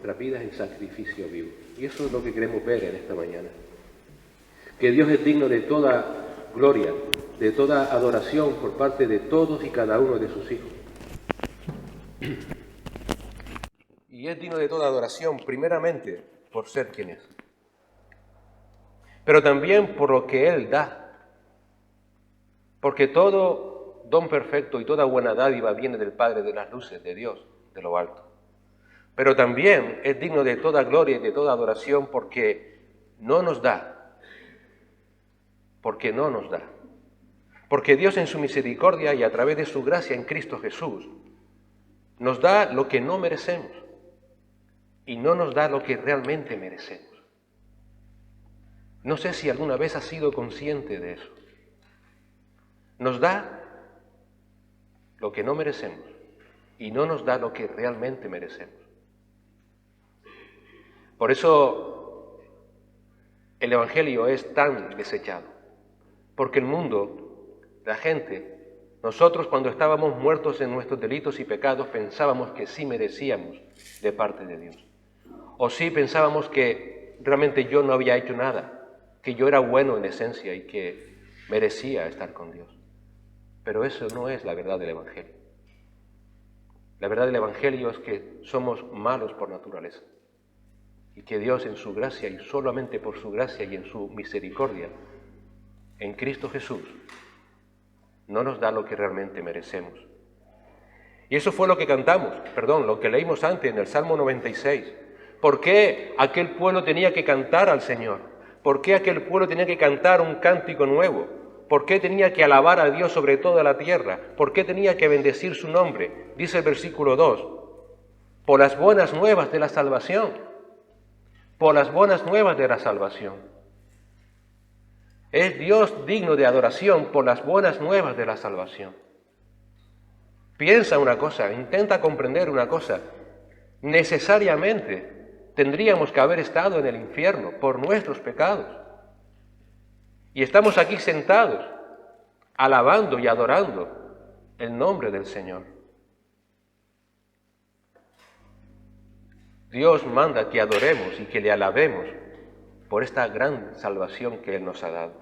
nuestras vidas en sacrificio vivo. Y eso es lo que queremos ver en esta mañana. Que Dios es digno de toda gloria, de toda adoración por parte de todos y cada uno de sus hijos. Y es digno de toda adoración primeramente por ser quien es, pero también por lo que Él da. Porque todo don perfecto y toda buena dádiva viene del Padre de las luces, de Dios, de lo alto. Pero también es digno de toda gloria y de toda adoración porque no nos da. Porque no nos da. Porque Dios en su misericordia y a través de su gracia en Cristo Jesús nos da lo que no merecemos y no nos da lo que realmente merecemos. No sé si alguna vez has sido consciente de eso. Nos da lo que no merecemos y no nos da lo que realmente merecemos. Por eso el Evangelio es tan desechado, porque el mundo, la gente, nosotros cuando estábamos muertos en nuestros delitos y pecados pensábamos que sí merecíamos de parte de Dios. O sí pensábamos que realmente yo no había hecho nada, que yo era bueno en esencia y que merecía estar con Dios. Pero eso no es la verdad del Evangelio. La verdad del Evangelio es que somos malos por naturaleza y que Dios en su gracia y solamente por su gracia y en su misericordia en Cristo Jesús no nos da lo que realmente merecemos. Y eso fue lo que cantamos, lo que leímos antes en el Salmo 96. ¿Por qué aquel pueblo tenía que cantar al Señor? ¿Por qué aquel pueblo tenía que cantar un cántico nuevo? ¿Por qué tenía que alabar a Dios sobre toda la tierra? ¿Por qué tenía que bendecir su nombre? Dice el versículo 2, por las buenas nuevas de la salvación. Por las buenas nuevas de la salvación. Es Dios digno de adoración por las buenas nuevas de la salvación. Piensa una cosa, intenta comprender una cosa. Necesariamente tendríamos que haber estado en el infierno por nuestros pecados. Y estamos aquí sentados, alabando y adorando el nombre del Señor. Dios manda que adoremos y que le alabemos por esta gran salvación que Él nos ha dado.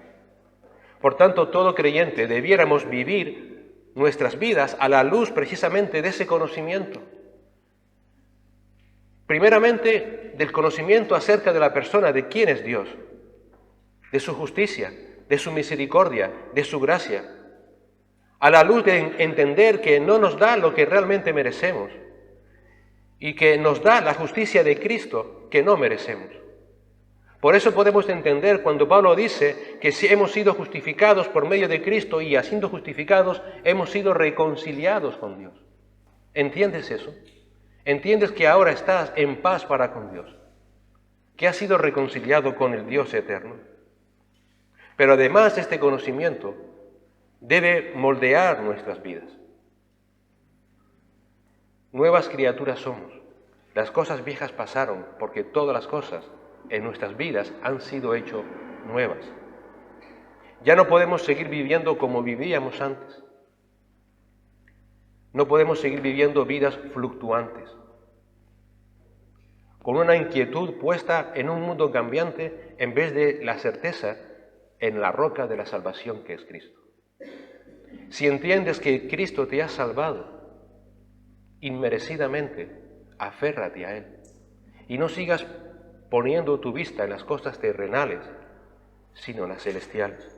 Por tanto, todo creyente debiéramos vivir nuestras vidas a la luz precisamente de ese conocimiento. Primeramente, del conocimiento acerca de la persona, de quién es Dios, de su justicia, de su misericordia, de su gracia, a la luz de entender que no nos da lo que realmente merecemos y que nos da la justicia de Cristo que no merecemos. Por eso podemos entender cuando Pablo dice que si hemos sido justificados por medio de Cristo y siendo justificados hemos sido reconciliados con Dios. ¿Entiendes eso? ¿Entiendes que ahora estás en paz para con Dios? Que has sido reconciliado con el Dios eterno. Pero además este conocimiento debe moldear nuestras vidas. Nuevas criaturas somos. Las cosas viejas pasaron porque todas las cosas en nuestras vidas han sido hechas nuevas. Ya no podemos seguir viviendo como vivíamos antes. No podemos seguir viviendo vidas fluctuantes, con una inquietud puesta en un mundo cambiante en vez de la certeza en la roca de la salvación que es Cristo. Si entiendes que Cristo te ha salvado inmerecidamente, aférrate a Él y no sigas poniendo tu vista en las cosas terrenales, sino en las celestiales.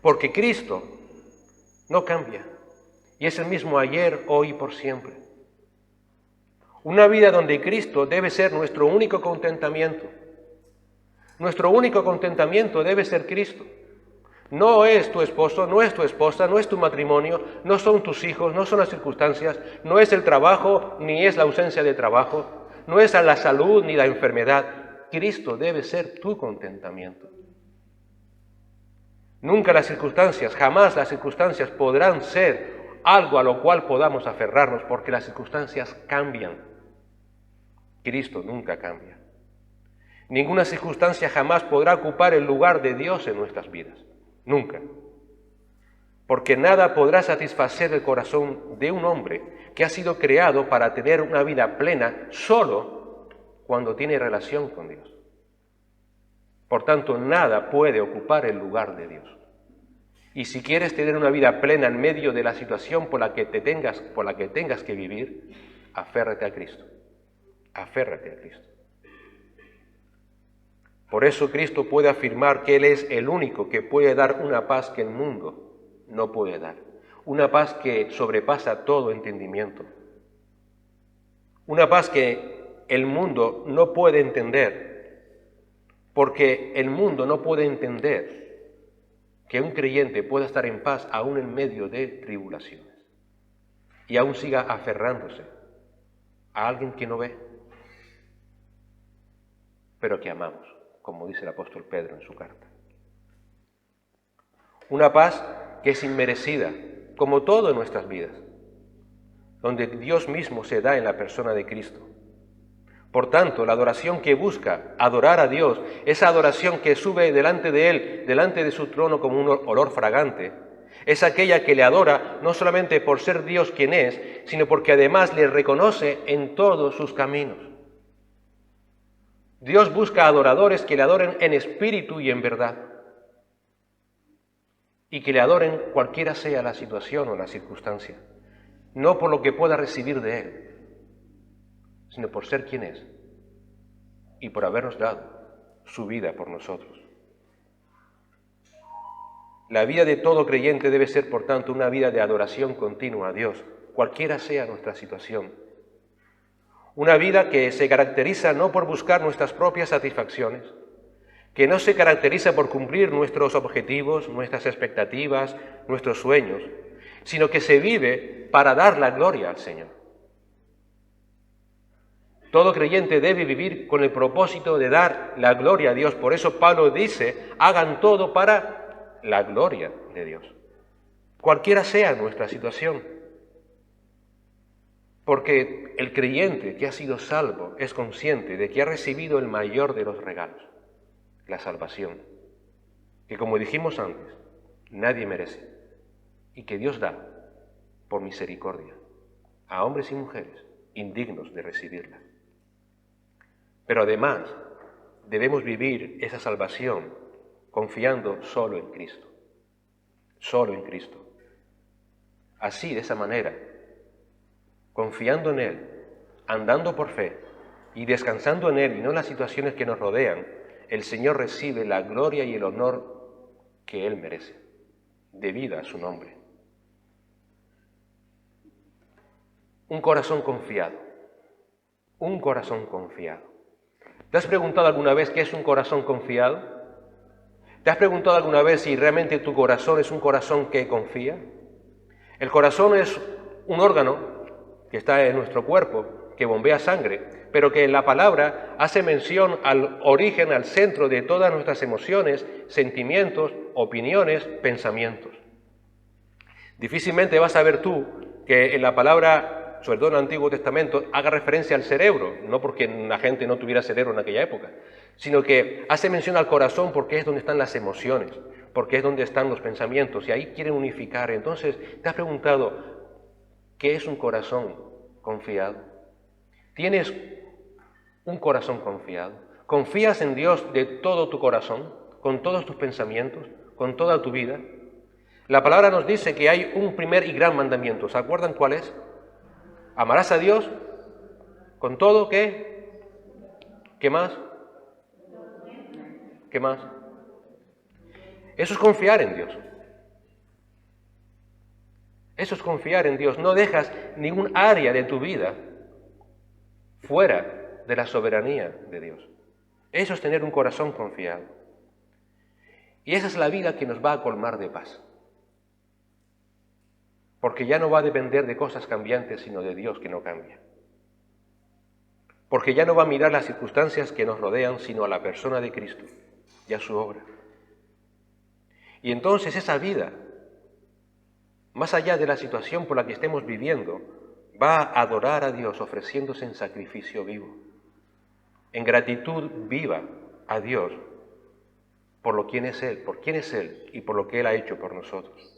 Porque Cristo no cambia y es el mismo ayer, hoy y por siempre. Una vida donde Cristo debe ser nuestro único contentamiento. Nuestro único contentamiento debe ser Cristo. No es tu esposo, no es tu esposa, no es tu matrimonio, no son tus hijos, no son las circunstancias, no es el trabajo, ni es la ausencia de trabajo, no es la salud ni la enfermedad. Cristo debe ser tu contentamiento. Nunca las circunstancias, jamás las circunstancias podrán ser algo a lo cual podamos aferrarnos, porque las circunstancias cambian. Cristo nunca cambia. Ninguna circunstancia jamás podrá ocupar el lugar de Dios en nuestras vidas. Nunca. Porque nada podrá satisfacer el corazón de un hombre que ha sido creado para tener una vida plena solo cuando tiene relación con Dios. Por tanto, nada puede ocupar el lugar de Dios. Y si quieres tener una vida plena en medio de la situación por la que tengas que vivir, aférrate a Cristo. Aférrate a Cristo. Por eso Cristo puede afirmar que Él es el único que puede dar una paz que el mundo no puede dar. Una paz que sobrepasa todo entendimiento. Una paz que el mundo no puede entender, porque el mundo no puede entender que un creyente pueda estar en paz aún en medio de tribulaciones y aún siga aferrándose a alguien que no ve, pero que amamos, como dice el apóstol Pedro en su carta. Una paz que es inmerecida, como todo en nuestras vidas, donde Dios mismo se da en la persona de Cristo. Por tanto, la adoración que busca adorar a Dios, esa adoración que sube delante de Él, delante de su trono como un olor fragante, es aquella que le adora no solamente por ser Dios quien es, sino porque además le reconoce en todos sus caminos. Dios busca adoradores que le adoren en espíritu y en verdad, y que le adoren cualquiera sea la situación o la circunstancia, no por lo que pueda recibir de Él, sino por ser quien es y por habernos dado su vida por nosotros. La vida de todo creyente debe ser, por tanto, una vida de adoración continua a Dios, cualquiera sea nuestra situación. Una vida que se caracteriza no por buscar nuestras propias satisfacciones, que no se caracteriza por cumplir nuestros objetivos, nuestras expectativas, nuestros sueños, sino que se vive para dar la gloria al Señor. Todo creyente debe vivir con el propósito de dar la gloria a Dios. Por eso Pablo dice, hagan todo para la gloria de Dios. Cualquiera sea nuestra situación. Porque el creyente que ha sido salvo es consciente de que ha recibido el mayor de los regalos, la salvación, que como dijimos antes, nadie merece y que Dios da por misericordia a hombres y mujeres indignos de recibirla. Pero además debemos vivir esa salvación confiando solo en Cristo, solo en Cristo. Así, de esa manera, confiando en Él, andando por fe y descansando en Él y no en las situaciones que nos rodean, el Señor recibe la gloria y el honor que Él merece, debido a su nombre. Un corazón confiado, un corazón confiado. ¿Te has preguntado alguna vez qué es un corazón confiado? ¿Te has preguntado alguna vez si realmente tu corazón es un corazón que confía? El corazón es un órgano que está en nuestro cuerpo, que bombea sangre, pero que en la palabra hace mención al origen, al centro de todas nuestras emociones, sentimientos, opiniones, pensamientos. Difícilmente vas a ver tú que en la palabra, sobre todo en el Antiguo Testamento, haga referencia al cerebro, no porque la gente no tuviera cerebro en aquella época, sino que hace mención al corazón porque es donde están las emociones, porque es donde están los pensamientos, y ahí quieren unificar. Entonces, ¿te has preguntado qué es un corazón confiado? ¿Tienes un corazón confiado? ¿Confías en Dios de todo tu corazón, con todos tus pensamientos, con toda tu vida? La palabra nos dice que hay un primer y gran mandamiento. ¿Se acuerdan cuál es? Amarás a Dios con todo, ¿qué? ¿Qué más? ¿Qué más? Eso es confiar en Dios. Eso es confiar en Dios. No dejas ningún área de tu vida fuera de la soberanía de Dios. Eso es tener un corazón confiado. Y esa es la vida que nos va a colmar de paz. Porque ya no va a depender de cosas cambiantes, sino de Dios que no cambia. Porque ya no va a mirar las circunstancias que nos rodean, sino a la persona de Cristo y a su obra. Y entonces esa vida, más allá de la situación por la que estemos viviendo, va a adorar a Dios ofreciéndose en sacrificio vivo, en gratitud viva a Dios por quién es Él y por lo que Él ha hecho por nosotros.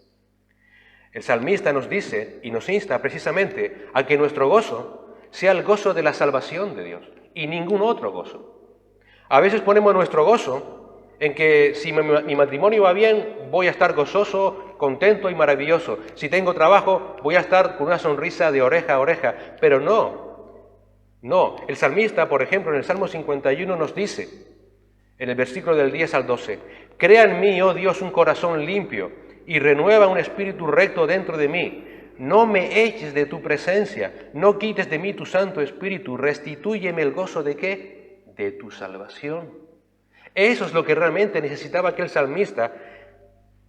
El salmista nos dice y nos insta precisamente a que nuestro gozo sea el gozo de la salvación de Dios y ningún otro gozo. A veces ponemos nuestro gozo en que si mi matrimonio va bien, voy a estar gozoso, contento y maravilloso. Si tengo trabajo, voy a estar con una sonrisa de oreja a oreja. Pero no. El salmista, por ejemplo, en el Salmo 51 nos dice, en el versículo del 10 al 12, «Crea en mí, oh Dios, un corazón limpio y renueva un espíritu recto dentro de mí. No me eches de tu presencia, no quites de mí tu Santo Espíritu, restitúyeme el gozo de ¿qué? De tu salvación». Eso es lo que realmente necesitaba aquel salmista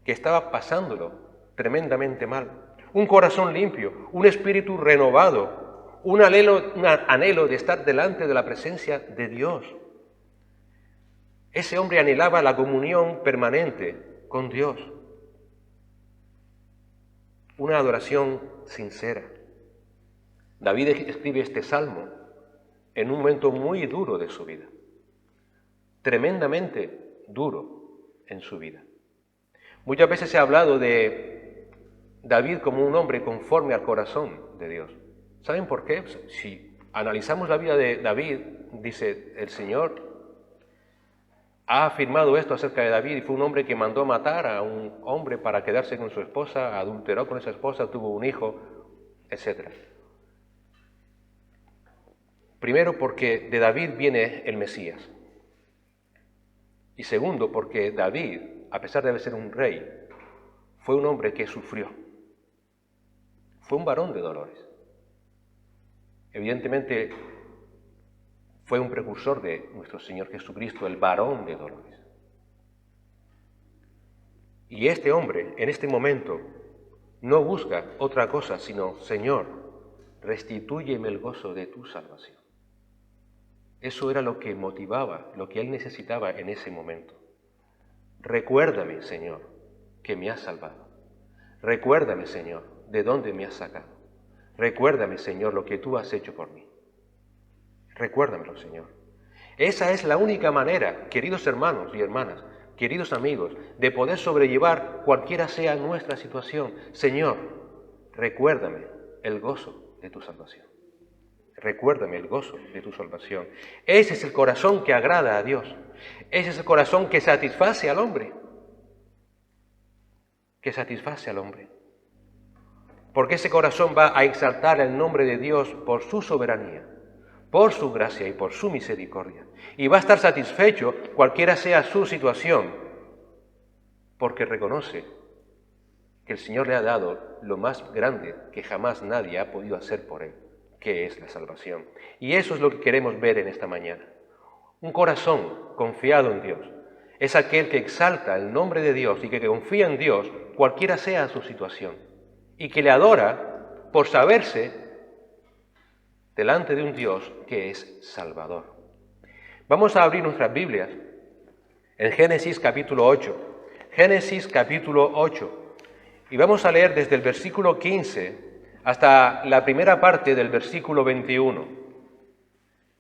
que estaba pasándolo tremendamente mal. Un corazón limpio, un espíritu renovado, un anhelo de estar delante de la presencia de Dios. Ese hombre anhelaba la comunión permanente con Dios. Una adoración sincera. David escribe este salmo en un momento muy duro de su vida, tremendamente duro en su vida. Muchas veces se ha hablado de David como un hombre conforme al corazón de Dios. ¿Saben por qué? Si analizamos la vida de David, dice el Señor ha afirmado esto acerca de David, y fue un hombre que mandó matar a un hombre para quedarse con su esposa, adulteró con esa esposa, tuvo un hijo, etc. Primero, porque de David viene el Mesías. Y segundo, porque David, a pesar de ser un rey, fue un hombre que sufrió. Fue un varón de dolores. Evidentemente, fue un precursor de nuestro Señor Jesucristo, el varón de dolores. Y este hombre, en este momento, no busca otra cosa, sino, Señor, restitúyeme el gozo de tu salvación. Eso era lo que motivaba, lo que él necesitaba en ese momento. Recuérdame, Señor, que me has salvado. Recuérdame, Señor, de dónde me has sacado. Recuérdame, Señor, lo que tú has hecho por mí. Recuérdamelo, Señor. Esa es la única manera, queridos hermanos y hermanas, queridos amigos, de poder sobrellevar cualquiera sea nuestra situación. Señor, recuérdame el gozo de tu salvación. Recuérdame el gozo de tu salvación. Ese es el corazón que agrada a Dios. Ese es el corazón que satisface al hombre. Que satisface al hombre. Porque ese corazón va a exaltar el nombre de Dios por su soberanía, por su gracia y por su misericordia. Y va a estar satisfecho cualquiera sea su situación, porque reconoce que el Señor le ha dado lo más grande que jamás nadie ha podido hacer por él, que es la salvación. Y eso es lo que queremos ver en esta mañana. Un corazón confiado en Dios es aquel que exalta el nombre de Dios y que confía en Dios cualquiera sea su situación, y que le adora por saberse delante de un Dios que es Salvador. Vamos a abrir nuestras Biblias en Génesis capítulo 8. Génesis capítulo 8. Y vamos a leer desde el versículo 15 hasta la primera parte del versículo 21.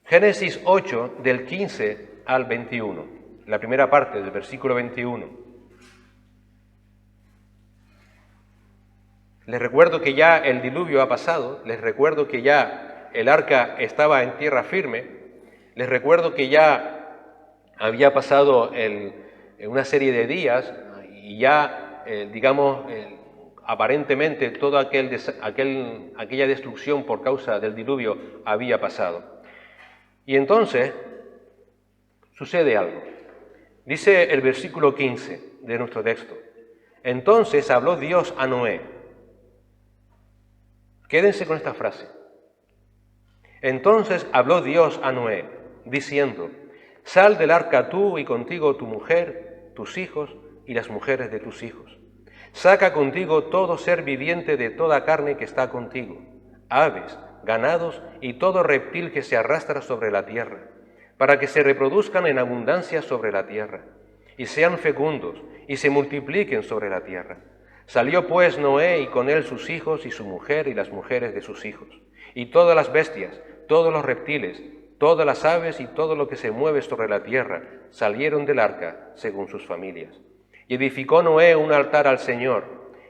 Génesis 8, del 15 al 21. La primera parte del versículo 21. Les recuerdo que ya el diluvio ha pasado, les recuerdo que ya el arca estaba en tierra firme, les recuerdo que ya había pasado una serie de días y ya, aparentemente toda aquella destrucción por causa del diluvio había pasado. Y entonces sucede algo. Dice el versículo 15 de nuestro texto: entonces habló Dios a Noé. Quédense con esta frase. Entonces habló Dios a Noé, diciendo: sal del arca tú y contigo tu mujer, tus hijos y las mujeres de tus hijos. Saca contigo todo ser viviente de toda carne que está contigo, aves, ganados y todo reptil que se arrastra sobre la tierra, para que se reproduzcan en abundancia sobre la tierra, y sean fecundos, y se multipliquen sobre la tierra. Salió pues Noé y con él sus hijos y su mujer y las mujeres de sus hijos, y todas las bestias, todos los reptiles, todas las aves y todo lo que se mueve sobre la tierra salieron del arca según sus familias. Y edificó Noé un altar al Señor,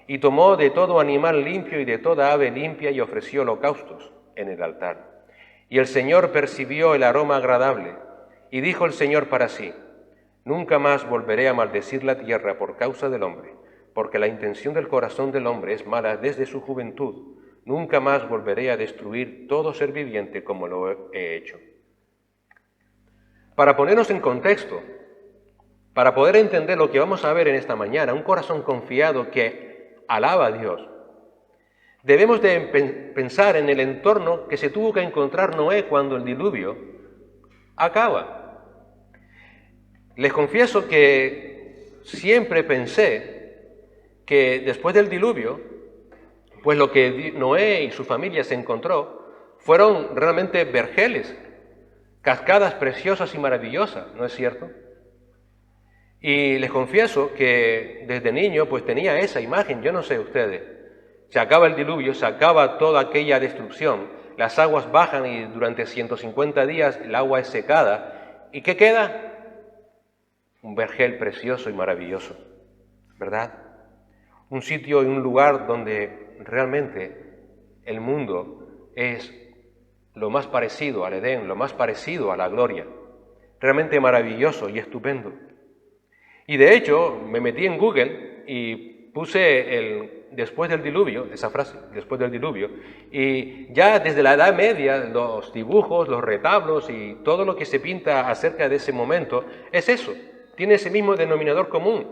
y tomó de todo animal limpio y de toda ave limpia y ofreció holocaustos en el altar. Y el Señor percibió el aroma agradable, y dijo el Señor para sí: nunca más volveré a maldecir la tierra por causa del hombre, porque la intención del corazón del hombre es mala desde su juventud. Nunca más volveré a destruir todo ser viviente como lo he hecho. Para ponernos en contexto, para poder entender lo que vamos a ver en esta mañana, un corazón confiado que alaba a Dios, debemos de pensar en el entorno que se tuvo que encontrar Noé cuando el diluvio acaba. Les confieso que siempre pensé que después del diluvio, pues lo que Noé y su familia se encontró fueron realmente vergeles, cascadas preciosas y maravillosas, ¿no es cierto? Y les confieso que desde niño pues tenía esa imagen, yo no sé ustedes. Se acaba el diluvio, se acaba toda aquella destrucción, las aguas bajan y durante 150 días el agua es secada. ¿Y qué queda? Un vergel precioso y maravilloso, ¿verdad? Un sitio y un lugar donde realmente el mundo es lo más parecido al Edén, lo más parecido a la gloria. Realmente maravilloso y estupendo. Y de hecho me metí en Google y puse después del diluvio, esa frase, después del diluvio, y ya desde la Edad Media los dibujos, los retablos y todo lo que se pinta acerca de ese momento es eso, tiene ese mismo denominador común.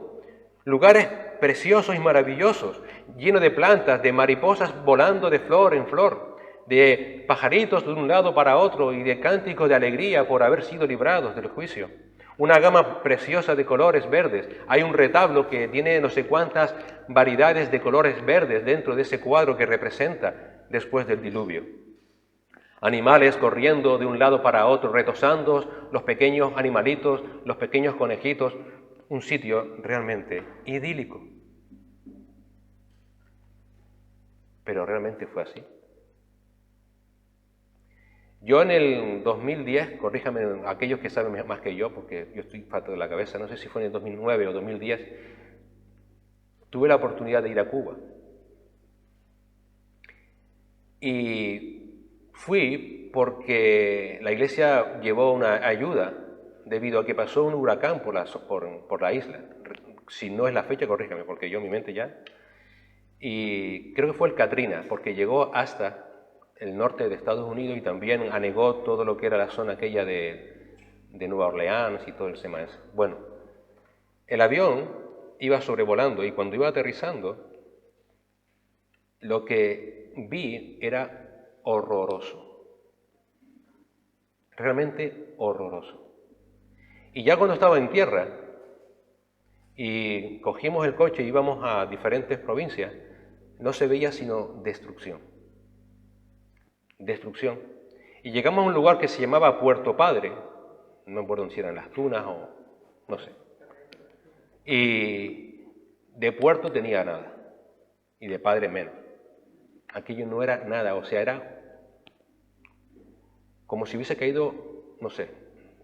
Lugares preciosos y maravillosos, llenos de plantas, de mariposas volando de flor en flor, de pajaritos de un lado para otro y de cánticos de alegría por haber sido librados del juicio. Una gama preciosa de colores verdes. Hay un retablo que tiene no sé cuántas variedades de colores verdes dentro de ese cuadro que representa después del diluvio. Animales corriendo de un lado para otro, retosando, los pequeños animalitos, los pequeños conejitos. Un sitio realmente idílico. Pero realmente fue así. Yo en el 2010, corríjame aquellos que saben más que yo, porque yo estoy fato de la cabeza, no sé si fue en el 2009 o 2010, tuve la oportunidad de ir a Cuba. Y fui porque la iglesia llevó una ayuda debido a que pasó un huracán por la isla. Si no es la fecha, corríjame, porque yo en mi mente ya. Y creo que fue el Katrina, porque llegó hasta el norte de Estados Unidos y también anegó todo lo que era la zona aquella de Nueva Orleans y todo el tema ese. Bueno, el avión iba sobrevolando y cuando iba aterrizando, lo que vi era horroroso. Realmente horroroso. Y ya cuando estaba en tierra y cogimos el coche y íbamos a diferentes provincias, no se veía sino destrucción. Destrucción. Y llegamos a un lugar que se llamaba Puerto Padre, no me acuerdo si eran Las Tunas o no sé. Y de puerto tenía nada, y de padre menos. Aquello no era nada, o sea, era como si hubiese caído, no sé,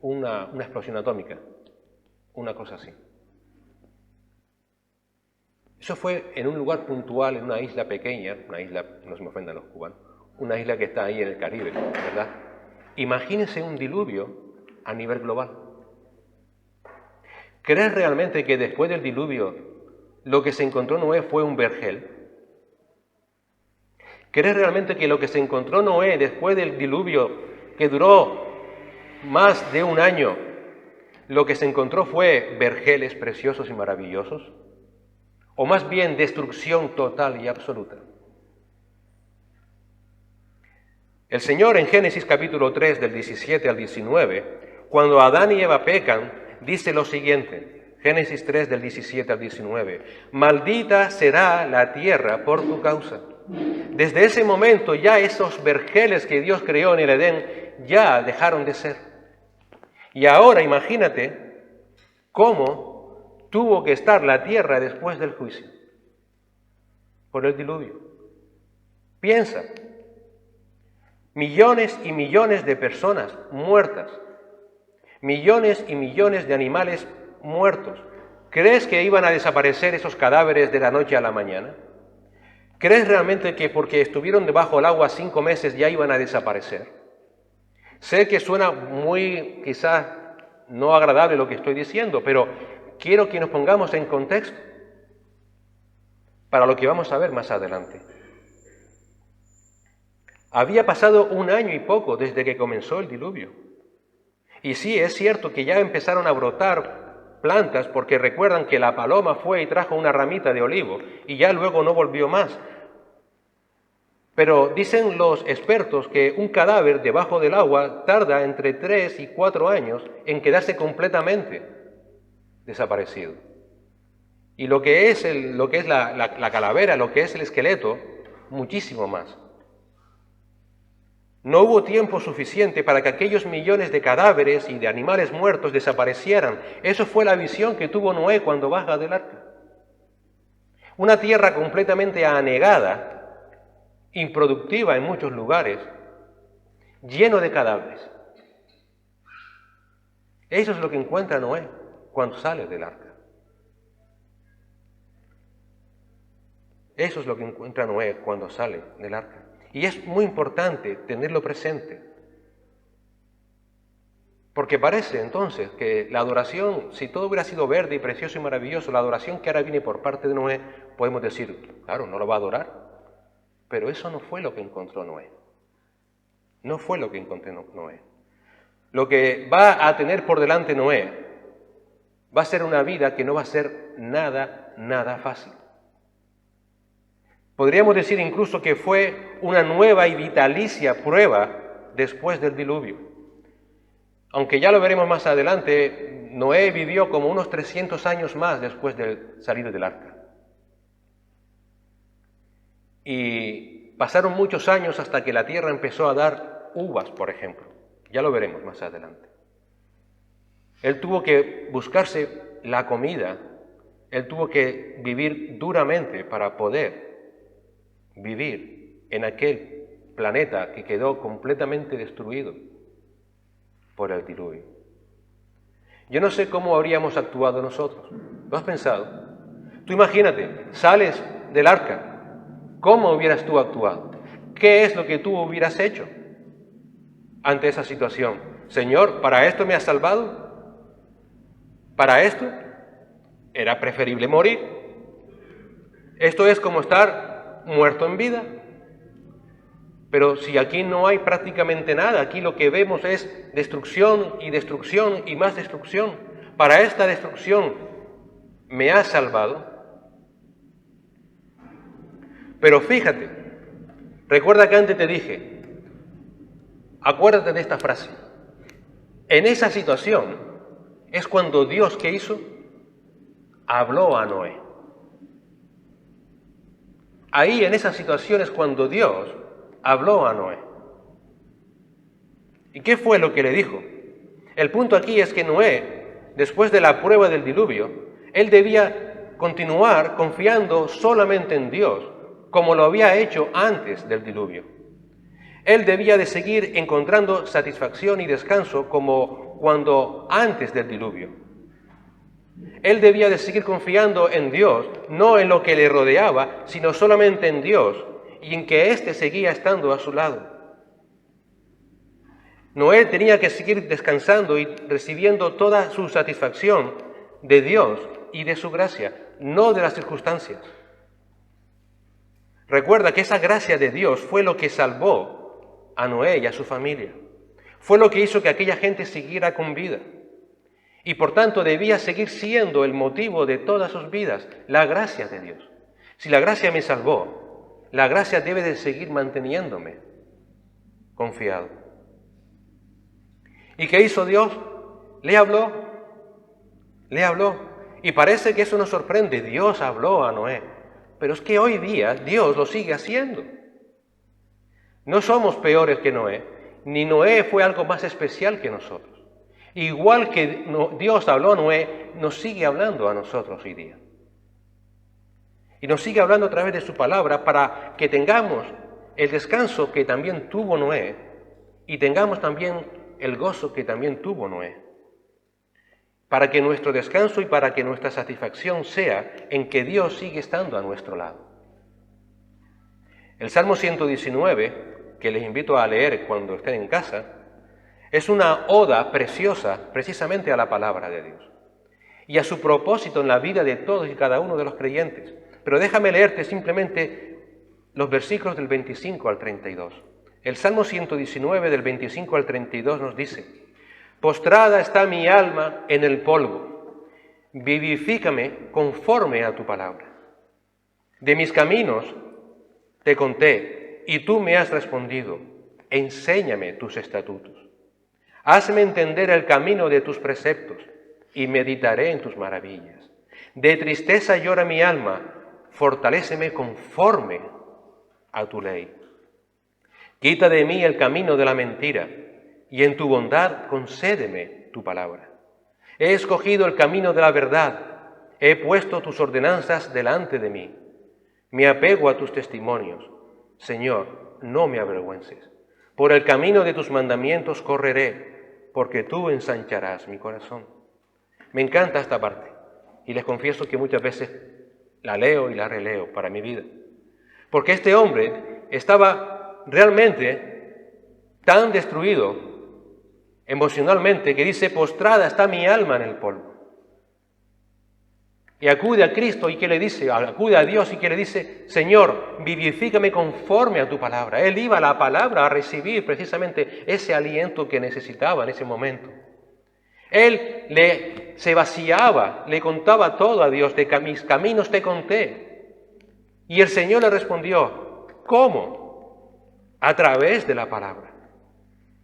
una explosión atómica, una cosa así. Eso fue en un lugar puntual, en una isla pequeña, una isla, no se me ofendan los cubanos, una isla que está ahí en el Caribe, ¿verdad? Imagínense un diluvio a nivel global. ¿Crees realmente que después del diluvio lo que se encontró Noé fue un vergel? ¿Crees realmente que lo que se encontró Noé después del diluvio, que duró más de un año, lo que se encontró fue vergeles preciosos y maravillosos? ¿O más bien destrucción total y absoluta? El Señor en Génesis capítulo 3, del 17 al 19, cuando Adán y Eva pecan, dice lo siguiente, Génesis 3, del 17 al 19, maldita será la tierra por tu causa. Desde ese momento ya esos vergeles que Dios creó en el Edén ya dejaron de ser. Y ahora imagínate cómo tuvo que estar la tierra después del juicio, por el diluvio. Piensa, millones y millones de personas muertas, millones y millones de animales muertos. ¿Crees que iban a desaparecer esos cadáveres de la noche a la mañana? ¿Crees realmente que porque estuvieron debajo del agua 5 meses ya iban a desaparecer? Sé que suena muy, quizás, no agradable lo que estoy diciendo, pero quiero que nos pongamos en contexto para lo que vamos a ver más adelante. Había pasado 1 año y poco desde que comenzó el diluvio. Y sí, es cierto que ya empezaron a brotar plantas, porque recuerdan que la paloma fue y trajo una ramita de olivo y ya luego no volvió más. Pero dicen los expertos que un cadáver debajo del agua tarda entre 3 y 4 años en quedarse completamente desaparecido. Y lo que es la calavera, lo que es el esqueleto, muchísimo más. No hubo tiempo suficiente para que aquellos millones de cadáveres y de animales muertos desaparecieran. Eso fue la visión que tuvo Noé cuando baja del arca. Una tierra completamente anegada, improductiva en muchos lugares, lleno de cadáveres. Eso es lo que encuentra Noé cuando sale del arca. Eso es lo que encuentra Noé cuando sale del arca. Y es muy importante tenerlo presente. Porque parece entonces que la adoración, si todo hubiera sido verde y precioso y maravilloso, la adoración que ahora viene por parte de Noé, podemos decir, claro, no lo va a adorar. Pero eso no fue lo que encontró Noé. No fue lo que encontró Noé. Lo que va a tener por delante Noé va a ser una vida que no va a ser nada fácil. Podríamos decir incluso que fue una nueva y vitalicia prueba después del diluvio. Aunque ya lo veremos más adelante, Noé vivió como unos 300 años más después de salir del arca. Y pasaron muchos años hasta que la tierra empezó a dar uvas, por ejemplo. Ya lo veremos más adelante. Él tuvo que buscarse la comida, él tuvo que vivir duramente para poder vivir en aquel planeta que quedó completamente destruido por el diluvio. Yo no sé cómo habríamos actuado nosotros. ¿Lo has pensado? Tú imagínate, sales del arca. ¿Cómo hubieras tú actuado? ¿Qué es lo que tú hubieras hecho ante esa situación? Señor, ¿para esto me has salvado? ¿Para esto? Era preferible morir. Esto es como estar muerto en vida. Pero si aquí no hay prácticamente nada, aquí lo que vemos es destrucción y más destrucción. ¿Para esta destrucción me has salvado? Pero fíjate, recuerda que antes te dije, acuérdate de esta frase, en esa situación es cuando Dios, ¿qué hizo? Habló a Noé. Ahí en esa situación es cuando Dios habló a Noé. ¿Y qué fue lo que le dijo? El punto aquí es que Noé, después de la prueba del diluvio, él debía continuar confiando solamente en Dios, como lo había hecho antes del diluvio. Él debía de seguir encontrando satisfacción y descanso como cuando antes del diluvio. Él debía de seguir confiando en Dios, no en lo que le rodeaba, sino solamente en Dios, y en que éste seguía estando a su lado. Noé tenía que seguir descansando y recibiendo toda su satisfacción de Dios y de su gracia, no de las circunstancias. Recuerda que esa gracia de Dios fue lo que salvó a Noé y a su familia. Fue lo que hizo que aquella gente siguiera con vida. Y por tanto debía seguir siendo el motivo de todas sus vidas, la gracia de Dios. Si la gracia me salvó, la gracia debe de seguir manteniéndome confiado. ¿Y qué hizo Dios? Le habló. Y parece que eso nos sorprende. Dios habló a Noé. Pero es que hoy día Dios lo sigue haciendo. No somos peores que Noé, ni Noé fue algo más especial que nosotros. Igual que Dios habló a Noé, nos sigue hablando a nosotros hoy día. Y nos sigue hablando a través de su palabra para que tengamos el descanso que también tuvo Noé y tengamos también el gozo que también tuvo Noé. Para que nuestro descanso y para que nuestra satisfacción sea en que Dios sigue estando a nuestro lado. El Salmo 119, que les invito a leer cuando estén en casa, Es una oda preciosa precisamente a la palabra de Dios y a su propósito en la vida de todos y cada uno de los creyentes. Pero déjame leerte simplemente los versículos del 25 al 32. El Salmo 119 del 25 al 32 nos dice: postrada está mi alma en el polvo, vivifícame conforme a tu palabra. De mis caminos te conté, y tú me has respondido, enséñame tus estatutos. Hazme entender el camino de tus preceptos, y meditaré en tus maravillas. De tristeza llora mi alma, fortaléceme conforme a tu ley. Quita de mí el camino de la mentira, y en tu bondad concédeme tu palabra. He escogido el camino de la verdad, he puesto tus ordenanzas delante de mí. Me apego a tus testimonios. Señor, no me avergüences. Por el camino de tus mandamientos correré, porque tú ensancharás mi corazón. Me encanta esta parte, y les confieso que muchas veces la leo y la releo para mi vida. Porque este hombre estaba realmente tan destruido emocionalmente que dice: postrada está mi alma en el polvo. Y acude a Cristo y que le dice, acude a Dios y que le dice: Señor, vivifícame conforme a tu palabra. Él iba a la palabra a recibir precisamente ese aliento que necesitaba en ese momento. Él se vaciaba, le contaba todo a Dios: de mis caminos te conté. Y el Señor le respondió: ¿cómo? A través de la palabra.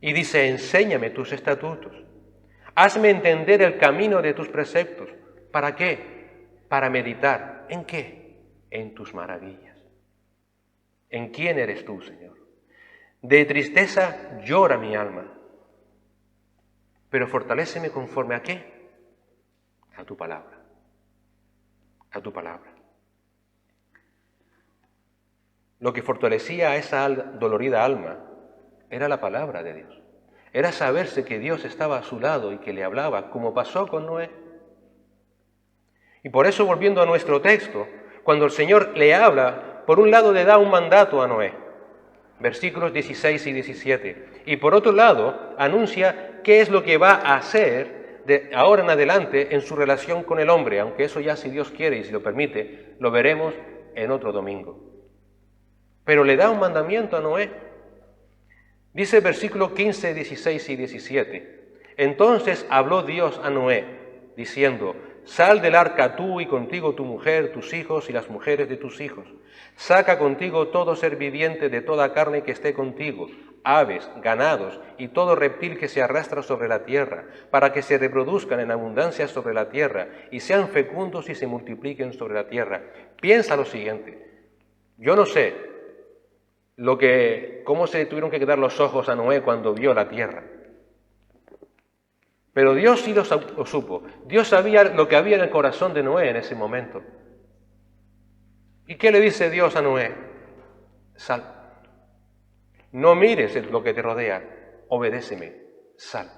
Y dice: enséñame tus estatutos. Hazme entender el camino de tus preceptos. ¿Para qué? Para meditar. ¿En qué? En tus maravillas. ¿En quién eres tú, Señor? De tristeza llora mi alma, pero fortaléceme conforme a qué? A tu palabra. A tu palabra. Lo que fortalecía a esa dolorida alma era la palabra de Dios. Era saberse que Dios estaba a su lado y que le hablaba, como pasó con Noé. Y por eso, volviendo a nuestro texto, cuando el Señor le habla, por un lado le da un mandato a Noé, versículos 16 y 17, y por otro lado anuncia qué es lo que va a hacer de ahora en adelante en su relación con el hombre, aunque eso ya, si Dios quiere y si lo permite, lo veremos en otro domingo. Pero le da un mandamiento a Noé. Dice el versículo 15, 16 y 17, entonces habló Dios a Noé, diciendo: sal del arca tú y contigo tu mujer, tus hijos y las mujeres de tus hijos. Saca contigo todo ser viviente de toda carne que esté contigo, aves, ganados y todo reptil que se arrastra sobre la tierra, para que se reproduzcan en abundancia sobre la tierra y sean fecundos y se multipliquen sobre la tierra. Piensa lo siguiente: yo no sé cómo se le tuvieron que quedar los ojos a Noé cuando vio la tierra. Pero Dios sí lo supo. Dios sabía lo que había en el corazón de Noé en ese momento. ¿Y qué le dice Dios a Noé? Sal. No mires lo que te rodea, obedéceme, sal.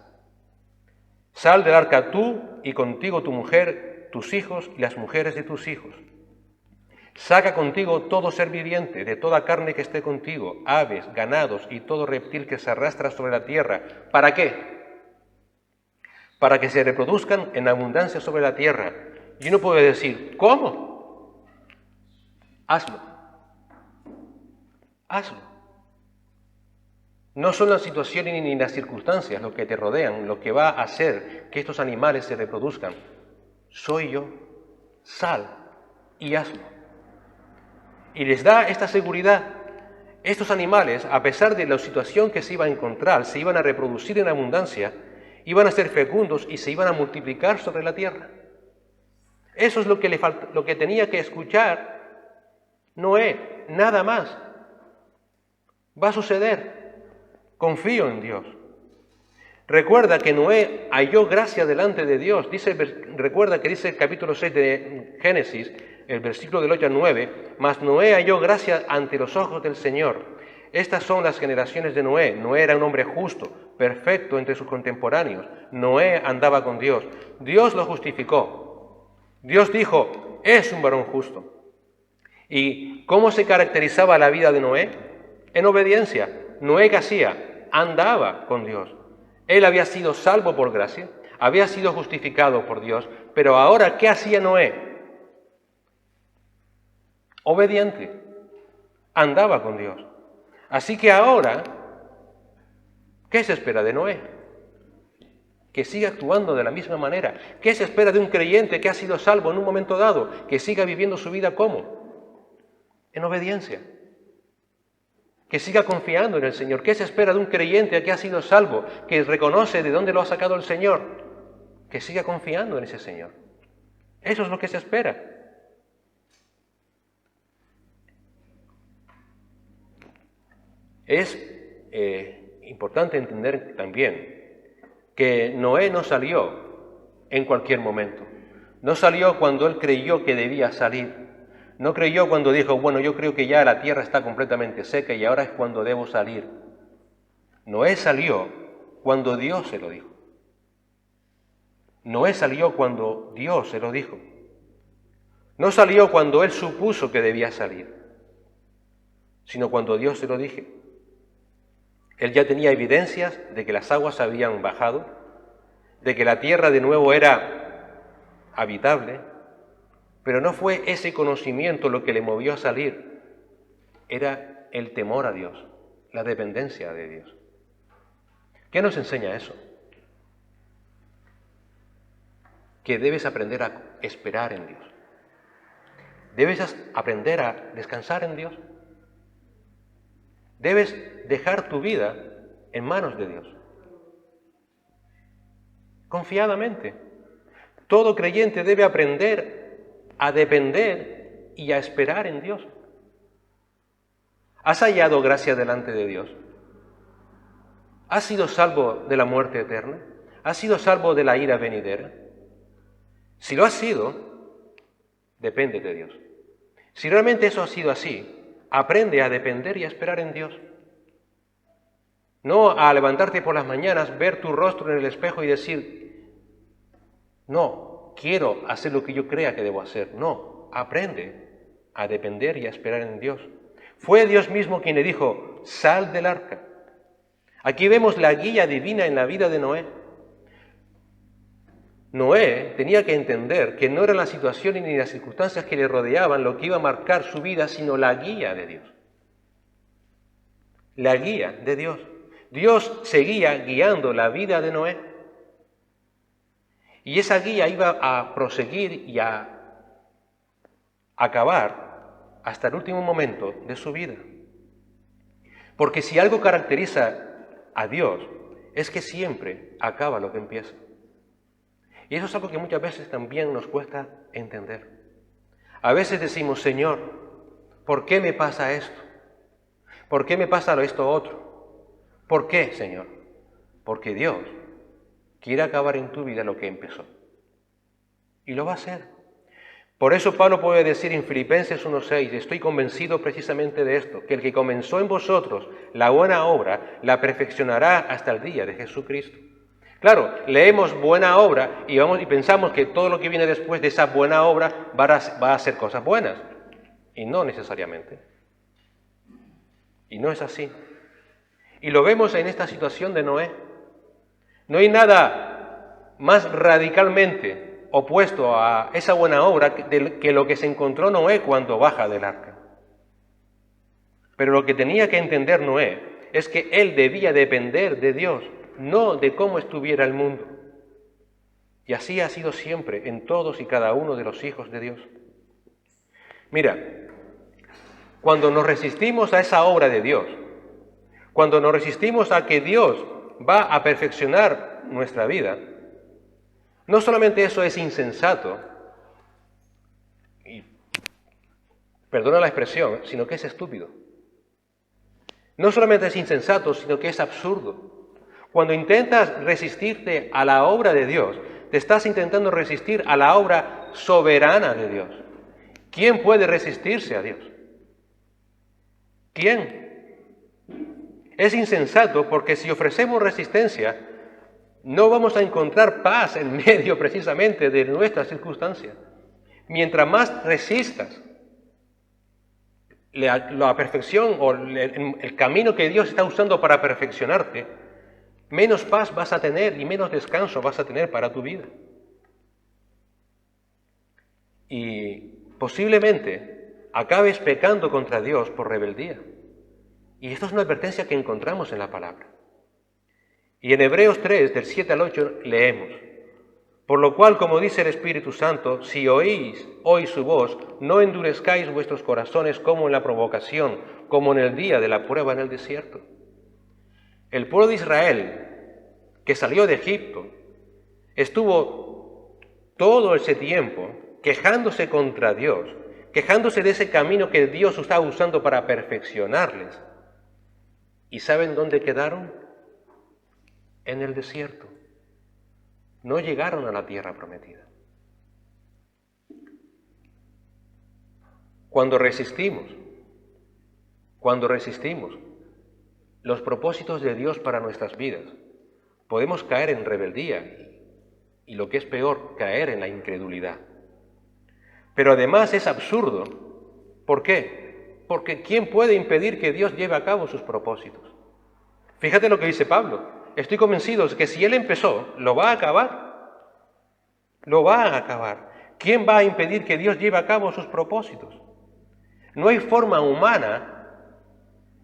Sal del arca tú y contigo tu mujer, tus hijos y las mujeres de tus hijos. Saca contigo todo ser viviente, de toda carne que esté contigo, aves, ganados y todo reptil que se arrastra sobre la tierra. ¿Para qué? Para que se reproduzcan en abundancia sobre la tierra. Y uno puede decir: ¿cómo? Hazlo. Hazlo. No son las situaciones ni las circunstancias lo que te rodean, lo que va a hacer que estos animales se reproduzcan. Soy yo. Sal y hazlo. Y les da esta seguridad. Estos animales, a pesar de la situación que se iba a encontrar, se iban a reproducir en abundancia, iban a ser fecundos y se iban a multiplicar sobre la tierra. Eso es lo que tenía que escuchar Noé, nada más. Va a suceder. Confío en Dios. Recuerda que Noé halló gracia delante de Dios. Recuerda que dice el capítulo 6 de Génesis, el versículo del 8 al 9, mas Noé halló gracia ante los ojos del Señor. Estas son las generaciones de Noé. Noé era un hombre justo, perfecto entre sus contemporáneos. Noé andaba con Dios. Dios lo justificó. Dios dijo: es un varón justo. ¿Y cómo se caracterizaba la vida de Noé? En obediencia. Noé, ¿qué hacía? Andaba con Dios. Él había sido salvo por gracia, había sido justificado por Dios, pero ahora, ¿qué hacía Noé? Obediente, andaba con Dios. Así que ahora, ¿qué se espera de Noé? Que siga actuando de la misma manera. ¿Qué se espera de un creyente que ha sido salvo en un momento dado? Que siga viviendo su vida ¿cómo? En obediencia. Que siga confiando en el Señor. ¿Qué se espera de un creyente que ha sido salvo? Que reconoce de dónde lo ha sacado el Señor. Que siga confiando en ese Señor. Eso es lo que se espera. Es importante entender también que Noé no salió en cualquier momento. No salió cuando él creyó que debía salir. No creyó cuando dijo, bueno, yo creo que ya la tierra está completamente seca y ahora es cuando debo salir. Noé salió cuando Dios se lo dijo. Noé salió cuando Dios se lo dijo. No salió cuando él supuso que debía salir, sino cuando Dios se lo dijo. Él ya tenía evidencias de que las aguas habían bajado, de que la tierra de nuevo era habitable, pero no fue ese conocimiento lo que le movió a salir, era el temor a Dios, la dependencia de Dios. ¿Qué nos enseña eso? Que debes aprender a esperar en Dios. Debes aprender a descansar en Dios. Debes dejar tu vida en manos de Dios. Confiadamente. Todo creyente debe aprender a depender y a esperar en Dios. ¿Has hallado gracia delante de Dios? ¿Has sido salvo de la muerte eterna? ¿Has sido salvo de la ira venidera? Si lo has sido, depende de Dios. Si realmente eso ha sido así, aprende a depender y a esperar en Dios. No a levantarte por las mañanas, ver tu rostro en el espejo y decir, no, quiero hacer lo que yo crea que debo hacer. No, aprende a depender y a esperar en Dios. Fue Dios mismo quien le dijo, sal del arca. Aquí vemos la guía divina en la vida de Noé. Noé tenía que entender que no eran las situaciones ni las circunstancias que le rodeaban lo que iba a marcar su vida, sino la guía de Dios. La guía de Dios. Dios seguía guiando la vida de Noé. Y esa guía iba a proseguir y a acabar hasta el último momento de su vida. Porque si algo caracteriza a Dios, es que siempre acaba lo que empieza. Y eso es algo que muchas veces también nos cuesta entender. A veces decimos, Señor, ¿por qué me pasa esto? ¿Por qué me pasa esto otro? ¿Por qué, Señor? Porque Dios quiere acabar en tu vida lo que empezó. Y lo va a hacer. Por eso Pablo puede decir en Filipenses 1:6, estoy convencido precisamente de esto, que el que comenzó en vosotros la buena obra, la perfeccionará hasta el día de Jesucristo. Claro, leemos buena obra y pensamos que todo lo que viene después de esa buena obra va a ser cosas buenas. Y no necesariamente. Y no es así. Y lo vemos en esta situación de Noé. No hay nada más radicalmente opuesto a esa buena obra que lo que se encontró Noé cuando baja del arca. Pero lo que tenía que entender Noé es que él debía depender de Dios, no de cómo estuviera el mundo. Y así ha sido siempre en todos y cada uno de los hijos de Dios. Mira, cuando nos resistimos a esa obra de Dios, cuando nos resistimos a que Dios va a perfeccionar nuestra vida, no solamente eso es insensato, y perdona la expresión, sino que es estúpido. No solamente es insensato, sino que es absurdo. Cuando intentas resistirte a la obra de Dios, te estás intentando resistir a la obra soberana de Dios. ¿Quién puede resistirse a Dios? ¿Quién? Es insensato porque si ofrecemos resistencia, no vamos a encontrar paz en medio precisamente de nuestras circunstancias. Mientras más resistas la perfección o el camino que Dios está usando para perfeccionarte, menos paz vas a tener y menos descanso vas a tener para tu vida. Y posiblemente acabes pecando contra Dios por rebeldía. Y esto es una advertencia que encontramos en la palabra. Y en Hebreos 3, del 7 al 8, leemos: por lo cual, como dice el Espíritu Santo, si oís hoy su voz, no endurezcáis vuestros corazones como en la provocación, como en el día de la prueba en el desierto. El pueblo de Israel, que salió de Egipto, estuvo todo ese tiempo quejándose contra Dios, quejándose de ese camino que Dios estaba usando para perfeccionarles. ¿Y saben dónde quedaron? En el desierto. No llegaron a la tierra prometida. Cuando resistimos los propósitos de Dios para nuestras vidas, podemos caer en rebeldía y, lo que es peor, caer en la incredulidad. Pero además es absurdo. ¿Por qué? Porque ¿quién puede impedir que Dios lleve a cabo sus propósitos? Fíjate lo que dice Pablo. Estoy convencido de que si Él empezó, lo va a acabar. Lo va a acabar. ¿Quién va a impedir que Dios lleve a cabo sus propósitos? No hay forma humana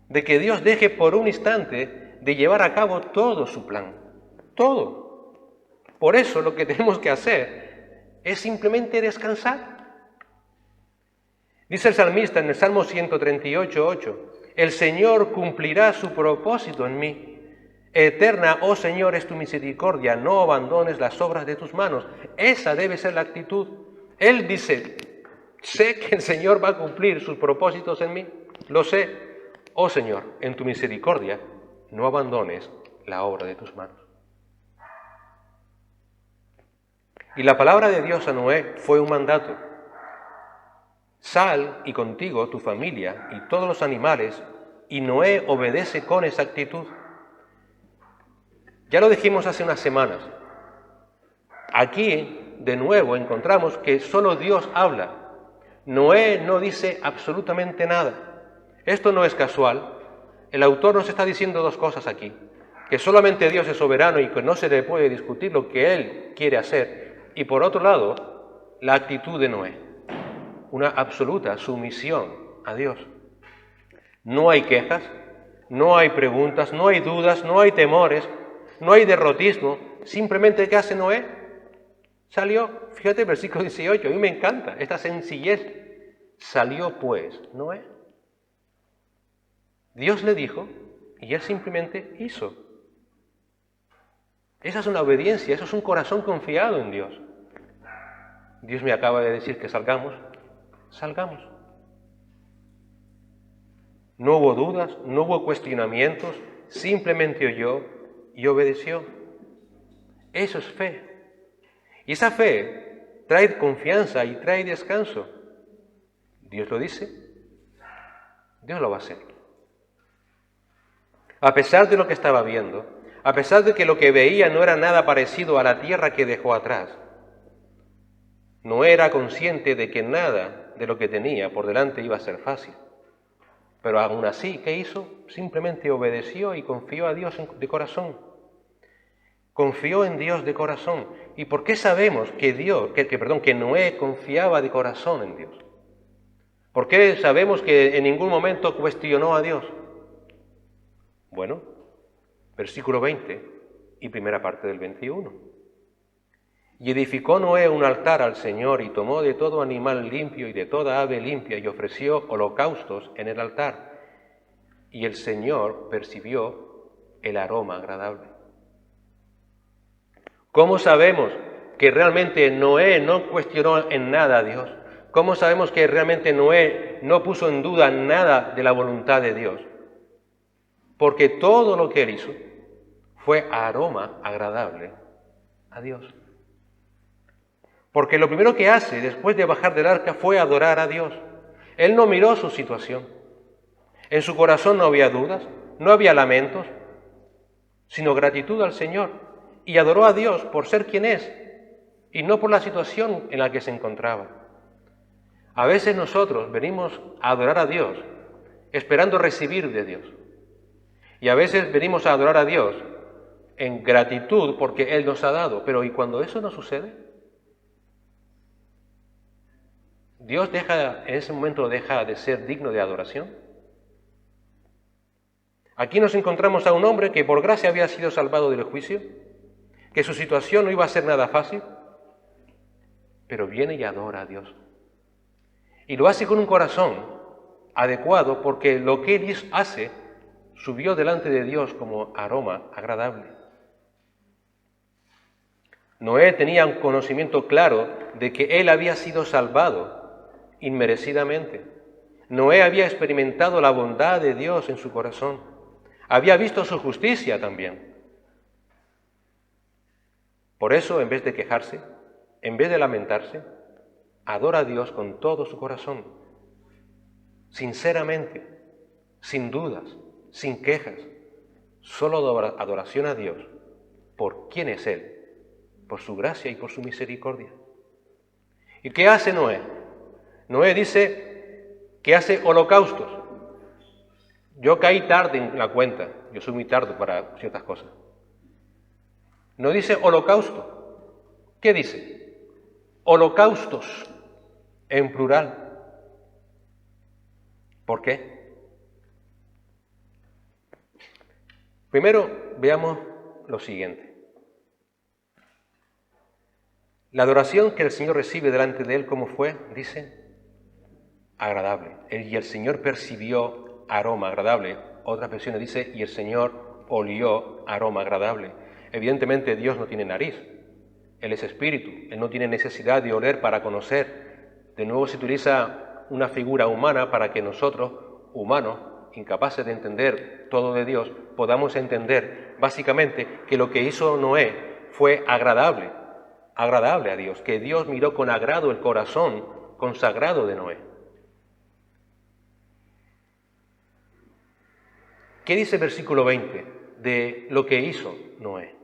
de que Dios deje por un instante de llevar a cabo todo su plan. Todo. Por eso lo que tenemos que hacer es simplemente descansar. Dice el salmista en el Salmo 138:8, el Señor cumplirá su propósito en mí. Eterna, oh Señor, es tu misericordia, no abandones las obras de tus manos. Esa debe ser la actitud. Él dice, sé que el Señor va a cumplir sus propósitos en mí, lo sé. Oh Señor, en tu misericordia, no abandones la obra de tus manos. Y la palabra de Dios a Noé fue un mandato. Sal y contigo tu familia y todos los animales, y Noé obedece con exactitud. Ya lo dijimos hace unas semanas. Aquí, de nuevo, encontramos que solo Dios habla. Noé no dice absolutamente nada. Esto no es casual. El autor nos está diciendo dos cosas aquí. Que solamente Dios es soberano y que no se le puede discutir lo que Él quiere hacer. Y por otro lado, la actitud de Noé. Una absoluta sumisión a Dios. No hay quejas, no hay preguntas, no hay dudas, no hay temores, no hay derrotismo. Simplemente, ¿qué hace Noé? Salió. Fíjate el versículo 18, a mí me encanta esta sencillez. Salió pues Noé. Dios le dijo y él simplemente hizo. Esa es una obediencia, eso es un corazón confiado en Dios. Dios me acaba de decir que salgamos. No hubo dudas, no hubo cuestionamientos, simplemente oyó y obedeció. Eso es fe. Y esa fe trae confianza y trae descanso. Dios lo dice, Dios lo va a hacer. A pesar de lo que estaba viendo, a pesar de que lo que veía no era nada parecido a la tierra que dejó atrás, no era consciente de que nada de lo que tenía por delante iba a ser fácil. Pero aún así, ¿qué hizo? Simplemente obedeció y confió a Dios de corazón. Confió en Dios de corazón. ¿Y por qué sabemos que Noé confiaba de corazón en Dios? ¿Por qué sabemos que en ningún momento cuestionó a Dios? Bueno, versículo 20 y primera parte del 21. Y edificó Noé un altar al Señor y tomó de todo animal limpio y de toda ave limpia y ofreció holocaustos en el altar. Y el Señor percibió el aroma agradable. ¿Cómo sabemos que realmente Noé no cuestionó en nada a Dios? ¿Cómo sabemos que realmente Noé no puso en duda nada de la voluntad de Dios? Porque todo lo que él hizo fue aroma agradable a Dios. Porque lo primero que hace después de bajar del arca fue adorar a Dios. Él no miró su situación. En su corazón no había dudas, no había lamentos, sino gratitud al Señor. Y adoró a Dios por ser quien es y no por la situación en la que se encontraba. A veces nosotros venimos a adorar a Dios esperando recibir de Dios. Y a veces venimos a adorar a Dios en gratitud porque Él nos ha dado. Pero ¿y cuando eso no sucede? ¿Dios en ese momento deja de ser digno de adoración? Aquí nos encontramos a un hombre que por gracia había sido salvado del juicio, que su situación no iba a ser nada fácil, pero viene y adora a Dios. Y lo hace con un corazón adecuado porque lo que Él hace subió delante de Dios como aroma agradable. Noé tenía un conocimiento claro de que él había sido salvado inmerecidamente. Noé había experimentado la bondad de Dios en su corazón. Había visto su justicia también. Por eso, en vez de quejarse, en vez de lamentarse, adora a Dios con todo su corazón, sinceramente, sin dudas, sin quejas, solo adoración a Dios por quién es Él, por su gracia y por su misericordia. ¿Y qué hace Noé? Noé dice que hace holocaustos. Yo caí tarde en la cuenta, yo soy muy tarde para ciertas cosas. No dice holocausto. ¿Qué dice? Holocaustos, en plural. ¿Por qué? Primero, veamos lo siguiente. La adoración que el Señor recibe delante de Él, ¿cómo fue? Dice, agradable. Y el Señor percibió aroma agradable. Otras versiones dice, y el Señor olió aroma agradable. Evidentemente Dios no tiene nariz. Él es espíritu. Él no tiene necesidad de oler para conocer. De nuevo se utiliza una figura humana para que nosotros, humanos, incapaces de entender todo de Dios, podamos entender básicamente que lo que hizo Noé fue agradable a Dios, que Dios miró con agrado el corazón consagrado de Noé. ¿Qué dice el versículo 20 de lo que hizo Noé?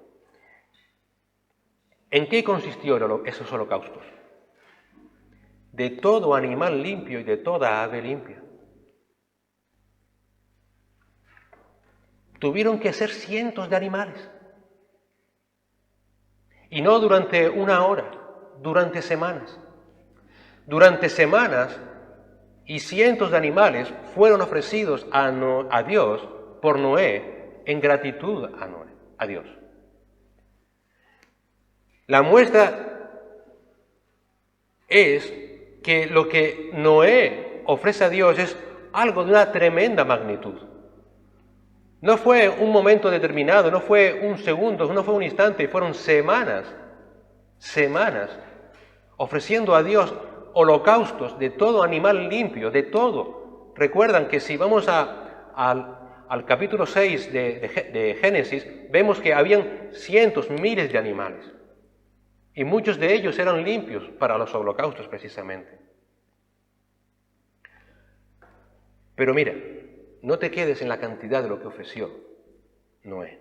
¿En qué consistió esos holocaustos? De todo animal limpio y de toda ave limpia. Tuvieron que ser cientos de animales. Y no durante una hora, durante semanas. Durante semanas y cientos de animales fueron ofrecidos a Dios por Noé en gratitud a Dios. La muestra es que lo que Noé ofrece a Dios es algo de una tremenda magnitud. No fue un momento determinado, no fue un segundo, no fue un instante, fueron semanas ofreciendo a Dios holocaustos de todo animal limpio, de todo. Recuerdan que si vamos al capítulo 6 de Génesis, vemos que habían cientos, miles de animales. Y muchos de ellos eran limpios para los holocaustos precisamente. Pero mira, no te quedes en la cantidad de lo que ofreció Noé.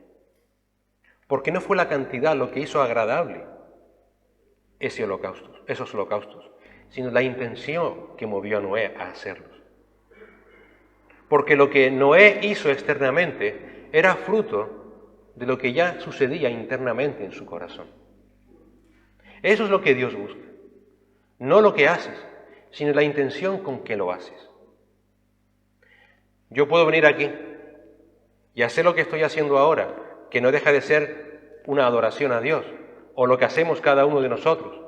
Porque no fue la cantidad lo que hizo agradable esos holocaustos, sino la intención que movió a Noé a hacerlos. Porque lo que Noé hizo externamente era fruto de lo que ya sucedía internamente en su corazón. Eso es lo que Dios busca. No lo que haces, sino la intención con que lo haces. Yo puedo venir aquí y hacer lo que estoy haciendo ahora, que no deja de ser una adoración a Dios, o lo que hacemos cada uno de nosotros.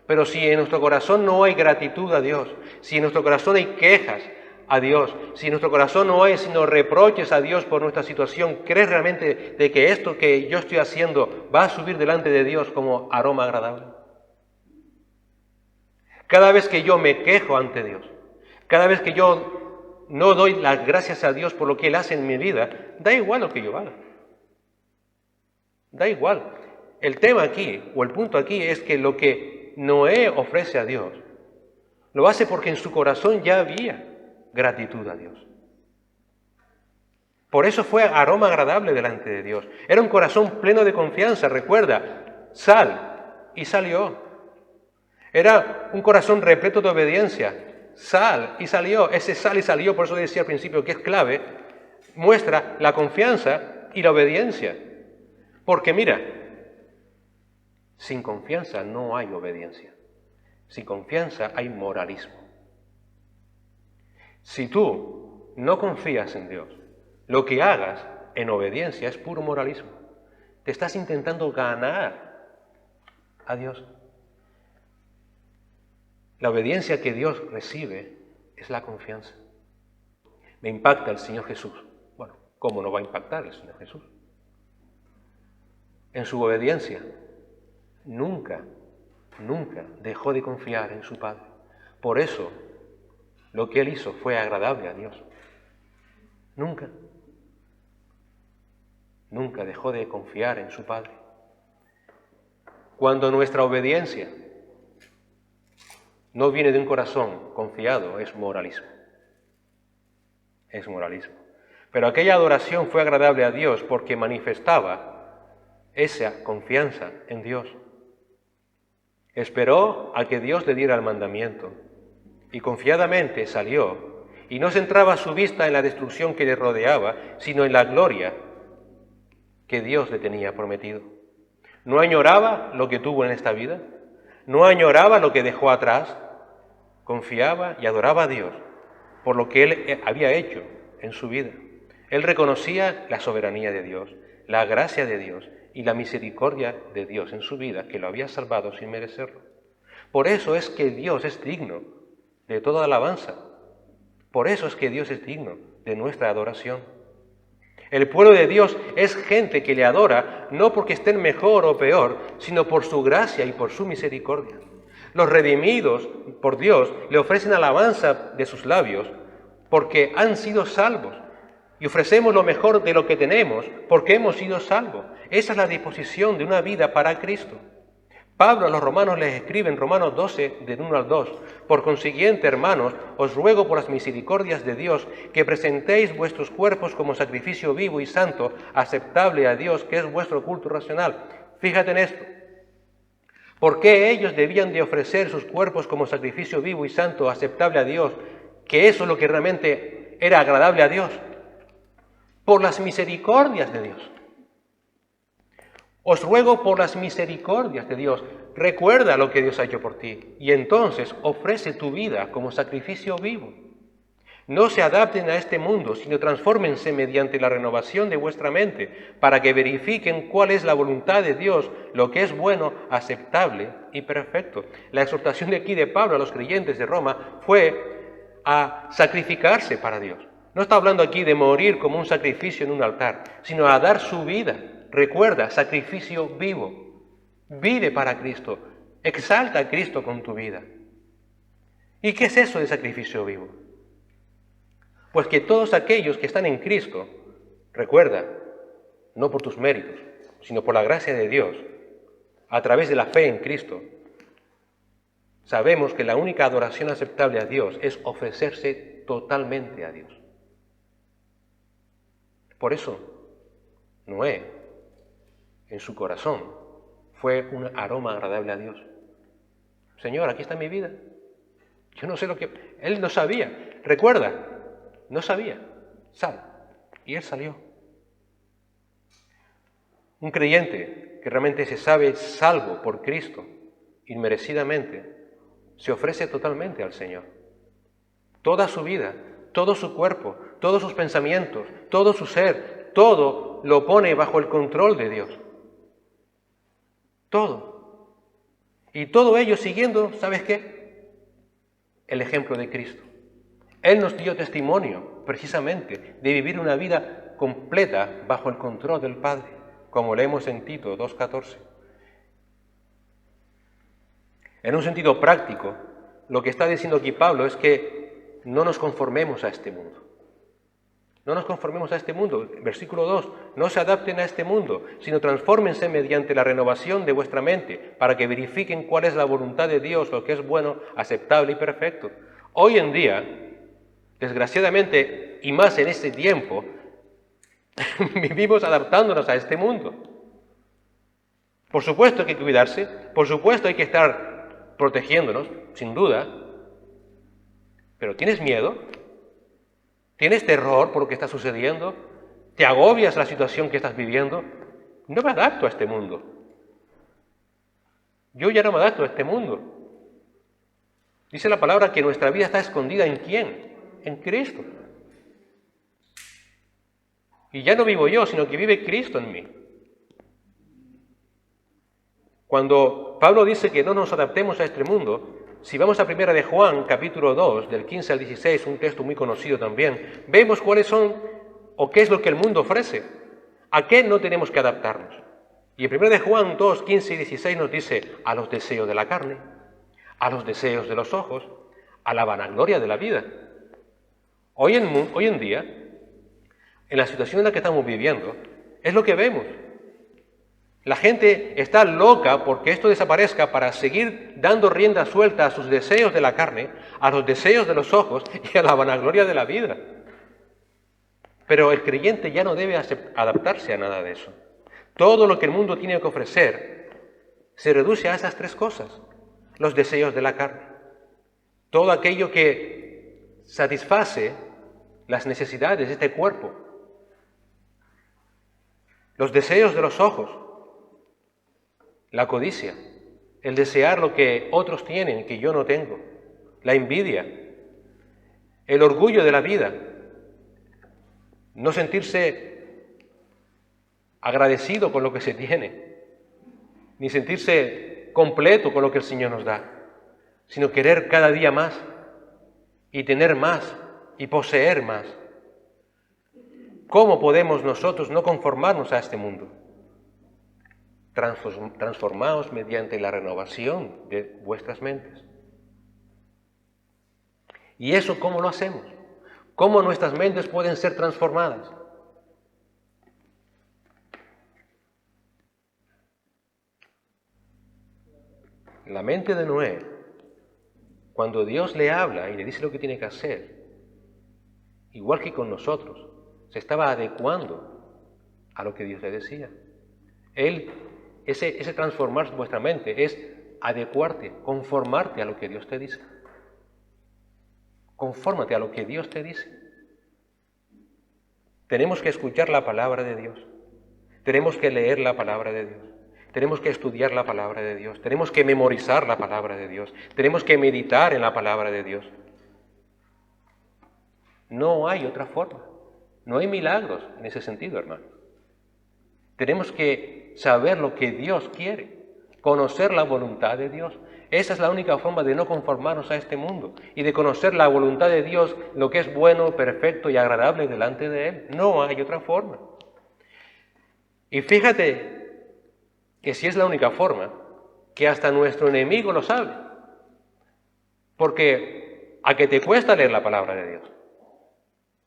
Pero si en nuestro corazón no hay gratitud a Dios, si en nuestro corazón hay quejas a Dios, si en nuestro corazón no hay sino reproches a Dios por nuestra situación, ¿crees realmente de que esto que yo estoy haciendo va a subir delante de Dios como aroma agradable? Cada vez que yo me quejo ante Dios, cada vez que yo no doy las gracias a Dios por lo que Él hace en mi vida, da igual lo que yo haga. Da igual. El tema aquí, o el punto aquí, es que lo que Noé ofrece a Dios, lo hace porque en su corazón ya había gratitud a Dios. Por eso fue aroma agradable delante de Dios. Era un corazón pleno de confianza, recuerda, sal y salió. Era un corazón repleto de obediencia, sal y salió. Ese sal y salió, por eso decía al principio que es clave, muestra la confianza y la obediencia. Porque mira, sin confianza no hay obediencia. Sin confianza hay moralismo. Si tú no confías en Dios, lo que hagas en obediencia es puro moralismo. Te estás intentando ganar a Dios. La obediencia que Dios recibe es la confianza. Me impacta el Señor Jesús. Bueno, ¿cómo no va a impactar el Señor Jesús? En su obediencia, nunca dejó de confiar en su Padre. Por eso, lo que Él hizo fue agradable a Dios. Nunca dejó de confiar en su Padre. Cuando nuestra obediencia no viene de un corazón confiado, es moralismo. Es moralismo. Pero aquella adoración fue agradable a Dios porque manifestaba esa confianza en Dios. Esperó a que Dios le diera el mandamiento y confiadamente salió y no centraba su vista en la destrucción que le rodeaba, sino en la gloria que Dios le tenía prometido. No añoraba lo que tuvo en esta vida, no añoraba lo que dejó atrás, confiaba y adoraba a Dios por lo que Él había hecho en su vida. Él reconocía la soberanía de Dios, la gracia de Dios y la misericordia de Dios en su vida, que lo había salvado sin merecerlo. Por eso es que Dios es digno de toda alabanza. Por eso es que Dios es digno de nuestra adoración. El pueblo de Dios es gente que le adora no porque estén mejor o peor, sino por su gracia y por su misericordia. Los redimidos por Dios le ofrecen alabanza de sus labios porque han sido salvos. Y ofrecemos lo mejor de lo que tenemos porque hemos sido salvos. Esa es la disposición de una vida para Cristo. Pablo a los romanos les escribe en Romanos 12, del 1 al 2, por consiguiente, hermanos, os ruego por las misericordias de Dios que presentéis vuestros cuerpos como sacrificio vivo y santo, aceptable a Dios, que es vuestro culto racional. Fíjate en esto. ¿Por qué ellos debían de ofrecer sus cuerpos como sacrificio vivo y santo, aceptable a Dios? Que eso es lo que realmente era agradable a Dios. Por las misericordias de Dios. Os ruego por las misericordias de Dios. Recuerda lo que Dios ha hecho por ti y entonces ofrece tu vida como sacrificio vivo. No se adapten a este mundo, sino transfórmense mediante la renovación de vuestra mente para que verifiquen cuál es la voluntad de Dios, lo que es bueno, aceptable y perfecto. La exhortación de aquí de Pablo a los creyentes de Roma fue a sacrificarse para Dios. No está hablando aquí de morir como un sacrificio en un altar, sino a dar su vida. Recuerda, sacrificio vivo. Vive para Cristo. Exalta a Cristo con tu vida. ¿Y qué es eso de sacrificio vivo? Pues que todos aquellos que están en Cristo, recuerda, no por tus méritos, sino por la gracia de Dios, a través de la fe en Cristo, sabemos que la única adoración aceptable a Dios es ofrecerse totalmente a Dios. Por eso, Noé, en su corazón, fue un aroma agradable a Dios. Señor, aquí está mi vida. Yo no sé lo que... Él no sabía. Recuerda, no sabía. Sal. Y él salió. Un creyente que realmente se sabe salvo por Cristo, inmerecidamente, se ofrece totalmente al Señor. Toda su vida, todo su cuerpo, todos sus pensamientos, todo su ser, todo lo pone bajo el control de Dios. Todo. Y todo ello siguiendo, ¿sabes qué? El ejemplo de Cristo. Él nos dio testimonio, precisamente, de vivir una vida completa bajo el control del Padre, como leemos en Tito 2:14. En un sentido práctico, lo que está diciendo aquí Pablo es que no nos conformemos a este mundo. No nos conformemos a este mundo. Versículo 2, no se adapten a este mundo, sino transfórmense mediante la renovación de vuestra mente, para que verifiquen cuál es la voluntad de Dios, lo que es bueno, aceptable y perfecto. Hoy en día, desgraciadamente, y más en este tiempo, vivimos adaptándonos a este mundo. Por supuesto hay que cuidarse, por supuesto hay que estar protegiéndonos, sin duda, pero ¿tienes miedo? ¿Tienes terror por lo que está sucediendo? ¿Te agobias la situación que estás viviendo? No me adapto a este mundo. Yo ya no me adapto a este mundo. Dice la palabra que nuestra vida está escondida ¿en quién? En Cristo. Y ya no vivo yo, sino que vive Cristo en mí. Cuando Pablo dice que no nos adaptemos a este mundo, si vamos a 1 de Juan, capítulo 2, del 15 al 16, un texto muy conocido también, vemos cuáles son o qué es lo que el mundo ofrece. ¿A qué no tenemos que adaptarnos? Y en 1 de Juan 2, 15 y 16 nos dice a los deseos de la carne, a los deseos de los ojos, a la vanagloria de la vida. Hoy en día, en la situación en la que estamos viviendo, es lo que vemos. La gente está loca porque esto desaparezca para seguir dando rienda suelta a sus deseos de la carne, a los deseos de los ojos y a la vanagloria de la vida. Pero el creyente ya no debe adaptarse a nada de eso. Todo lo que el mundo tiene que ofrecer se reduce a esas tres cosas. Los deseos de la carne. Todo aquello que satisface las necesidades de este cuerpo. Los deseos de los ojos. La codicia. El desear lo que otros tienen que yo no tengo. La envidia. El orgullo de la vida. No sentirse agradecido con lo que se tiene, ni sentirse completo con lo que el Señor nos da, sino querer cada día más y tener más y poseer más. ¿Cómo podemos nosotros no conformarnos a este mundo? Transformaos mediante la renovación de vuestras mentes. ¿Y eso cómo lo hacemos? ¿Cómo nuestras mentes pueden ser transformadas? La mente de Noé, cuando Dios le habla y le dice lo que tiene que hacer, igual que con nosotros, se estaba adecuando a lo que Dios le decía. Ese transformar vuestra mente es adecuarte, conformarte a lo que Dios te dice. Confórmate a lo que Dios te dice. Tenemos que escuchar la palabra de Dios. Tenemos que leer la palabra de Dios. Tenemos que estudiar la palabra de Dios. Tenemos que memorizar la palabra de Dios. Tenemos que meditar en la palabra de Dios. No hay otra forma. No hay milagros en ese sentido, hermano. Tenemos que saber lo que Dios quiere, conocer la voluntad de Dios. Esa es la única forma de no conformarnos a este mundo y de conocer la voluntad de Dios, lo que es bueno, perfecto y agradable delante de Él. No hay otra forma. Y fíjate que si es la única forma, que hasta nuestro enemigo lo sabe. Porque ¿a qué te cuesta leer la palabra de Dios?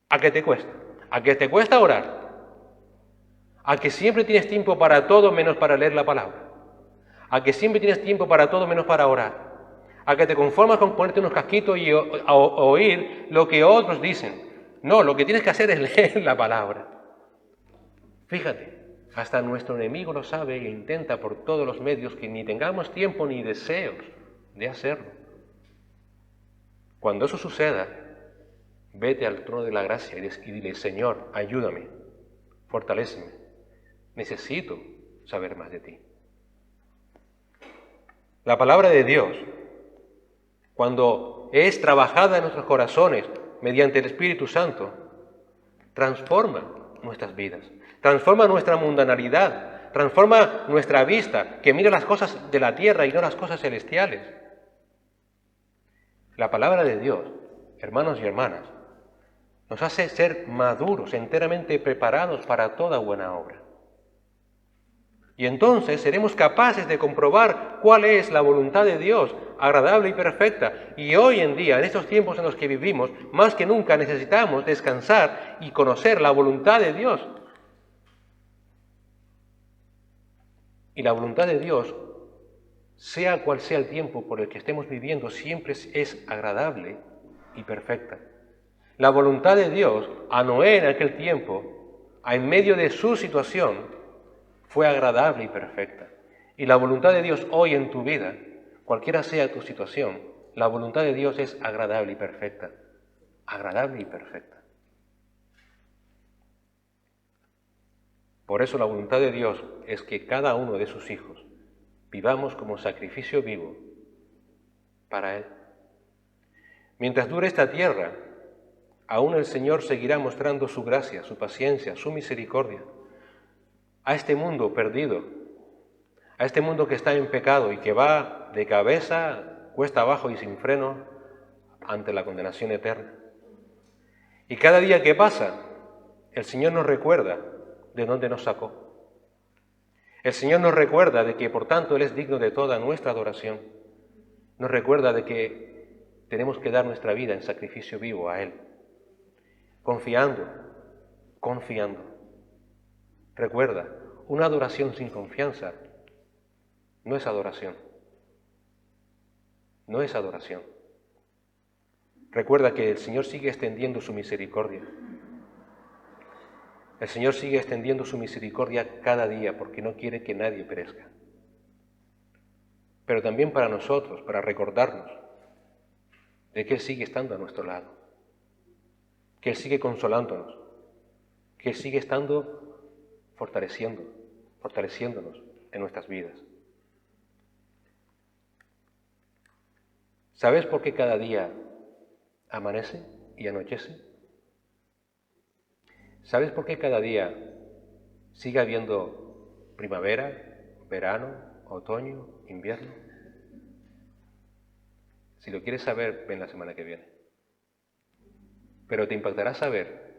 ¿A qué te cuesta? ¿A qué te cuesta orar? ¿A que siempre tienes tiempo para todo menos para leer la palabra? ¿A que siempre tienes tiempo para todo menos para orar? ¿A que te conformas con ponerte unos casquitos y oír lo que otros dicen? No, lo que tienes que hacer es leer la palabra. Fíjate, hasta nuestro enemigo lo sabe e intenta por todos los medios que ni tengamos tiempo ni deseos de hacerlo. Cuando eso suceda, vete al trono de la gracia y dile, Señor, ayúdame, fortaléceme, necesito saber más de ti. La palabra de Dios, cuando es trabajada en nuestros corazones mediante el Espíritu Santo, transforma nuestras vidas, transforma nuestra mundanalidad, transforma nuestra vista, que mira las cosas de la tierra y no las cosas celestiales. La palabra de Dios, hermanos y hermanas, nos hace ser maduros, enteramente preparados para toda buena obra. Y entonces seremos capaces de comprobar cuál es la voluntad de Dios, agradable y perfecta. Y hoy en día, en estos tiempos en los que vivimos, más que nunca necesitamos descansar y conocer la voluntad de Dios. Y la voluntad de Dios, sea cual sea el tiempo por el que estemos viviendo, siempre es agradable y perfecta. La voluntad de Dios a Noé en aquel tiempo, en medio de su situación, fue agradable y perfecta. Y la voluntad de Dios hoy en tu vida, cualquiera sea tu situación, la voluntad de Dios es agradable y perfecta. Agradable y perfecta. Por eso la voluntad de Dios es que cada uno de sus hijos vivamos como sacrificio vivo para Él. Mientras dure esta tierra, aún el Señor seguirá mostrando su gracia, su paciencia, su misericordia a este mundo perdido, a este mundo que está en pecado y que va de cabeza, cuesta abajo y sin freno ante la condenación eterna. Y cada día que pasa, el Señor nos recuerda de dónde nos sacó. El Señor nos recuerda de que por tanto Él es digno de toda nuestra adoración. Nos recuerda de que tenemos que dar nuestra vida en sacrificio vivo a Él, confiando. Recuerda, una adoración sin confianza no es adoración. No es adoración. Recuerda que el Señor sigue extendiendo su misericordia. El Señor sigue extendiendo su misericordia cada día porque no quiere que nadie perezca. Pero también para nosotros, para recordarnos de que Él sigue estando a nuestro lado, que Él sigue consolándonos, que Él sigue estando fortaleciéndonos en nuestras vidas. ¿Sabes por qué cada día amanece y anochece? ¿Sabes por qué cada día sigue habiendo primavera, verano, otoño, invierno? Si lo quieres saber, ven la semana que viene. Pero te impactará saber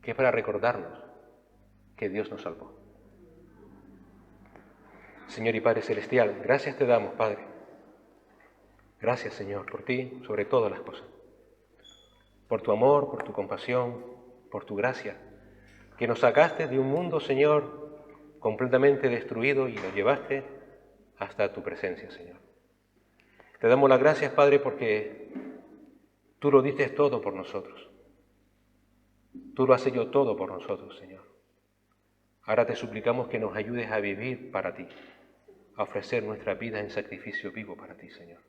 que es para recordarnos que Dios nos salvó. Señor y Padre Celestial, gracias te damos, Padre. Gracias, Señor, por ti, sobre todas las cosas. Por tu amor, por tu compasión, por tu gracia, que nos sacaste de un mundo, Señor, completamente destruido y nos llevaste hasta tu presencia, Señor. Te damos las gracias, Padre, porque tú lo diste todo por nosotros. Tú lo has hecho todo por nosotros, Señor. Ahora te suplicamos que nos ayudes a vivir para ti, a ofrecer nuestra vida en sacrificio vivo para ti, Señor.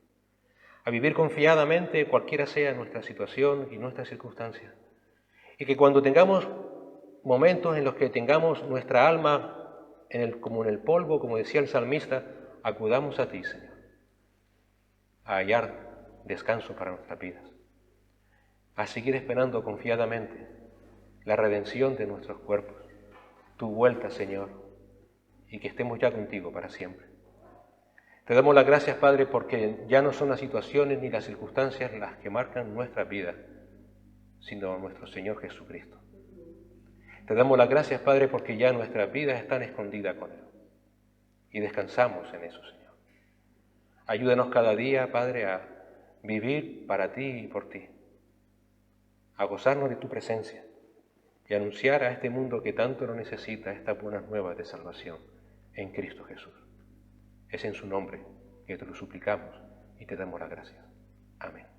A vivir confiadamente cualquiera sea nuestra situación y nuestras circunstancias. Y que cuando tengamos momentos en los que tengamos nuestra alma como en el polvo, como decía el salmista, acudamos a ti, Señor, a hallar descanso para nuestras vidas, a seguir esperando confiadamente la redención de nuestros cuerpos, tu vuelta, Señor, y que estemos ya contigo para siempre. Te damos las gracias, Padre, porque ya no son las situaciones ni las circunstancias las que marcan nuestra vida, sino nuestro Señor Jesucristo. Te damos las gracias, Padre, porque ya nuestras vidas están escondidas con Él. Y descansamos en eso, Señor. Ayúdanos cada día, Padre, a vivir para ti y por ti. A gozarnos de tu presencia y a anunciar a este mundo que tanto lo necesita estas buenas nuevas de salvación en Cristo Jesús. Es en su nombre que te lo suplicamos y te damos las gracias. Amén.